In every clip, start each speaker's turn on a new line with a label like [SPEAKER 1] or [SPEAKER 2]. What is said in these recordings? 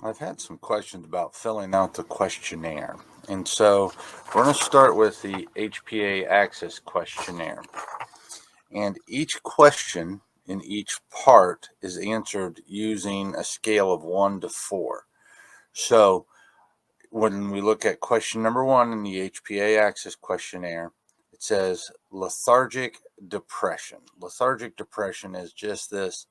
[SPEAKER 1] I've had some questions about filling out the questionnaire. And so we're going to start with the HPA Access questionnaire. And each question in each part is answered using a scale of 1 to 4. So when we look at question number 1 in the HPA Access questionnaire, it says lethargic depression. Lethargic depression is just this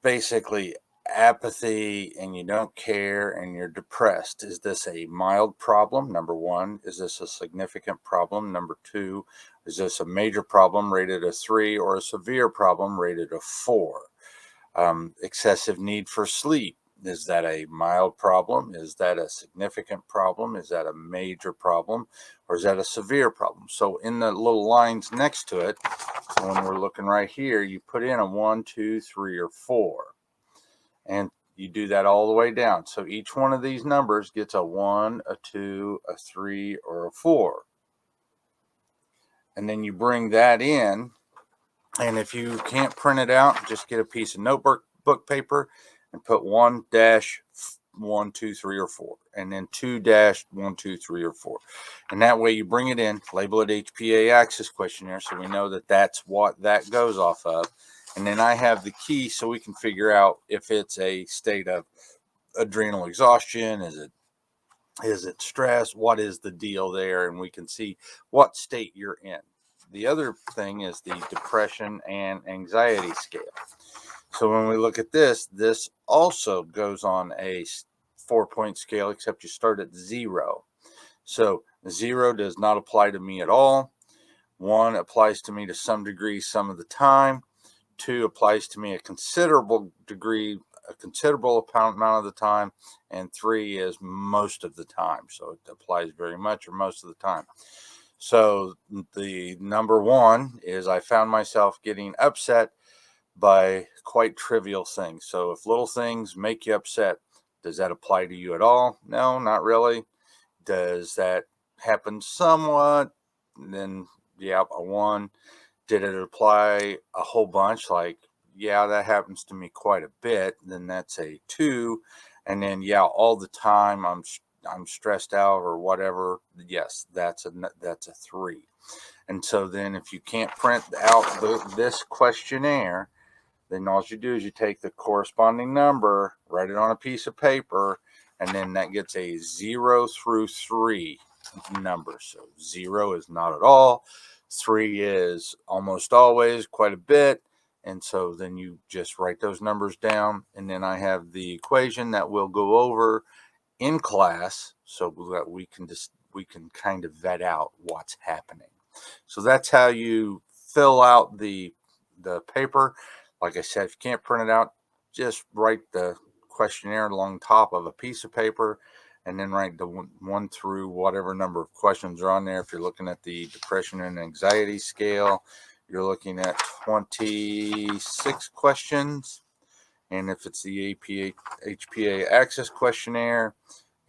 [SPEAKER 1] basically apathy, and you don't care and you're depressed. Is this a mild problem? Number 1. Is this a significant problem? Number 2. Is this a major problem rated a 3 or a severe problem rated a 4? Excessive need for sleep. Is that a mild problem? Is that a significant problem? Is that a major problem? Or is that a severe problem? So in the little lines next to it, so when we're looking right here, you put in a 1, 2, 3, or 4. And you do that all the way down. So each one of these numbers gets a 1, a 2, a 3, or a 4. And then you bring that in. And if you can't print it out, just get a piece of notebook paper and put 1 dash 1, 2, 3, or 4, and then 2 dash 1, 2, 3, or 4. And that way you bring it in, label it HPA Access Questionnaire, so we know that that's what that goes off of. And then I have the key so we can figure out if it's a state of adrenal exhaustion, is it stress, what is the deal there, and we can see what state you're in. The other thing is the depression and anxiety scale. So when we look at this also goes on a 4-point scale, except you start at 0. So 0 does not apply to me at all. 1 applies to me to some degree some of the time. 2 applies to me a considerable degree, a considerable amount of the time, and 3 is most of the time. So it applies very much or most of the time. So the number 1 is I found myself getting upset by quite trivial things. So if little things make you upset, does that apply to you at all? No, not really. Does that happen somewhat? Then yeah, a 1. Did it apply a whole bunch? Like, yeah, that happens to me quite a bit. Then that's a 2. And then yeah, all the time I'm stressed out or whatever. Yes, that's a 3. And so then if you can't print out this questionnaire, then all you do is you take the corresponding number, write it on a piece of paper, and then that gets a 0 through 3 number. So 0 is not at all. 3 is almost always, quite a bit. And so then you just write those numbers down. And then I have the equation that we'll go over in class so that we can kind of vet out what's happening. So that's how you fill out the paper. Like I said, if you can't print it out, just write the questionnaire along top of a piece of paper and then write the 1 through whatever number of questions are on there. If you're looking at the depression and anxiety scale, you're looking at 26 questions. And if it's the HPA Access questionnaire,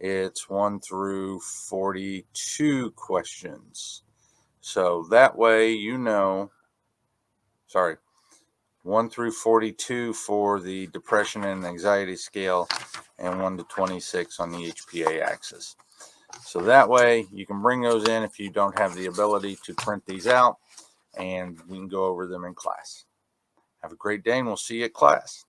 [SPEAKER 1] it's 1 through 42 questions. So that way, 1 through 42 for the depression and anxiety scale, and 1 to 26 on the HPA Access. So that way you can bring those in if you don't have the ability to print these out, and we can go over them in class. Have a great day, and we'll see you at class.